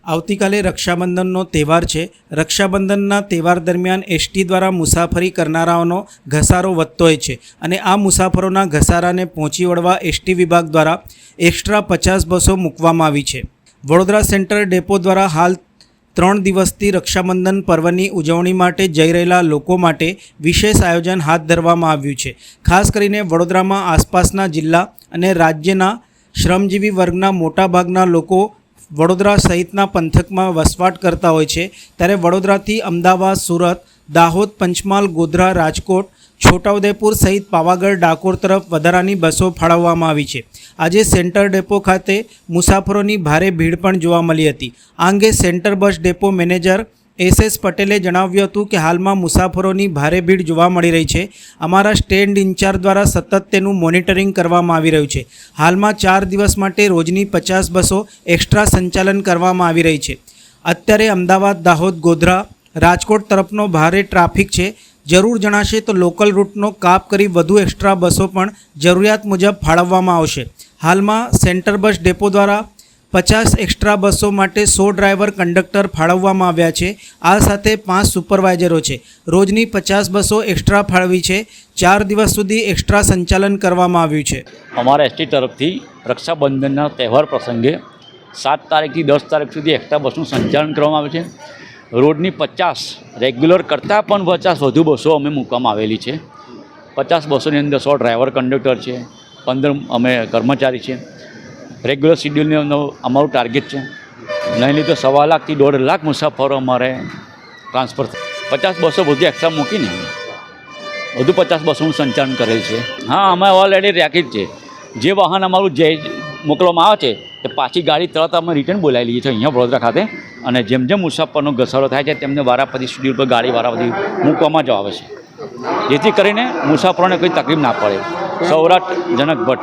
આવતીકાલે રક્ષાબંધનનો તહેવાર છે। રક્ષાબંધનના તહેવાર દરમિયાન એસટી દ્વારા મુસાફરી કરનારાઓનો ઘસારો વધતો હોય છે અને આ મુસાફરોના ઘસારાને પહોંચી વળવા એસટી વિભાગ દ્વારા એક્સ્ટ્રા 50 બસો મૂકવામાં આવી છે। વડોદરા સેન્ટ્રલ ડેપો દ્વારા હાલ 3 દિવસથી રક્ષાબંધન પર્વની ઉજવણી માટે જઈ રહેલા લોકો માટે વિશેષ આયોજન હાથ ધરવામાં આવ્યું છે। ખાસ કરીને વડોદરામાં આસપાસના જિલ્લા અને રાજ્યના શ્રમજીવી વર્ગના મોટાભાગના લોકો વડોદરા સહિતના પંથકમાં વસવાટ કરતા હોય છે। ત્યારે વડોદરાથી અમદાવાદ, સુરત, દાહોદ, પંચમહાલ, ગોધરા, રાજકોટ, છોટાઉદેપુર સહિત પાવાગઢ, ડાકોર તરફ વધારાની બસો ફાળવવામાં આવી છે। આજે સેન્ટર ડેપો ખાતે મુસાફરોની ભારે ભીડ પણ જોવા મળી હતી। આ અંગે centre bus depot manager S પટેલે જણાવ્યું હતું કે હાલમાં મુસાફરોની ભારે ભીડ જોવા મળી રહી છે। અમારા સ્ટેન્ડ ઇન્ચાર્જ દ્વારા સતત તેનું મોનિટરિંગ કરવામાં આવી રહ્યું છે। હાલમાં 4 દિવસ માટે રોજની 50 બસો એક્સ્ટ્રા સંચાલન કરવામાં આવી રહી છે। અત્યારે અમદાવાદ, દાહોદ, ગોધરા, રાજકોટ તરફનો ભારે ટ્રાફિક છે। જરૂર જણાશે તો લોકલ રૂટનો કાપ કરી વધુ એક્સ્ટ્રા બસો પણ જરૂરિયાત મુજબ ફાળવવામાં આવશે। હાલમાં સેન્ટર બસ ડેપો દ્વારા 50 એક્સ્ટ્રા બસો માટે 100 ડ્રાઈવર કંડક્ટર ફાળવવામાં આવ્યા છે। આ સાથે 5 સુપરવાઇઝરો છે। રોજની 50 બસો એક્સ્ટ્રા ફાળવી છે। 4 દિવસ સુધી એક્સ્ટ્રા સંચાલન કરવામાં આવ્યું છે। અમારા એસટી તરફથી રક્ષાબંધનના તહેવાર પ્રસંગે 7 તારીખથી 10 તારીખ સુધી એક્સ્ટ્રા બસનું સંચાલન કરવામાં આવે છે। રોડની 50 રેગ્યુલર કરતાં પણ 50 વધુ બસો અમે મૂકવામાં આવેલી છે। 50 બસોની અંદર 100 ડ્રાઈવર કંડક્ટર છે, 15 અમે કર્મચારી છે। રેગ્યુલર શિડ્યુલનો અમારું ટાર્ગેટ છે, નહીં લીધો 1.25 લાખથી 1.5 લાખ મુસાફરો અમારે ટ્રાન્સફર 50 બસો બધું એક્સ્ટ્રા મૂકીને વધુ 50 બસોનું સંચાલન કરેલ છે। હા, અમે ઓલરેડી રેકેટ છે, જે વાહન અમારું જે મોકલવામાં આવે છે તે પાછી ગાડી તરત અમે રિટર્ન બોલાવી લઈએ છીએ અહીંયા વડોદરા ખાતે, અને જેમ જેમ મુસાફરનો ઘસારો થાય છે તેમને વારાફરતી શિડ્યુલ પર ગાડી વારાફરતી મૂકવામાં જ આવે છે, જેથી કરીને મુસાફરોને કોઈ તકલીફ ના પડે। સૌરાષ્ટ્ર જનક ભટ્ટ।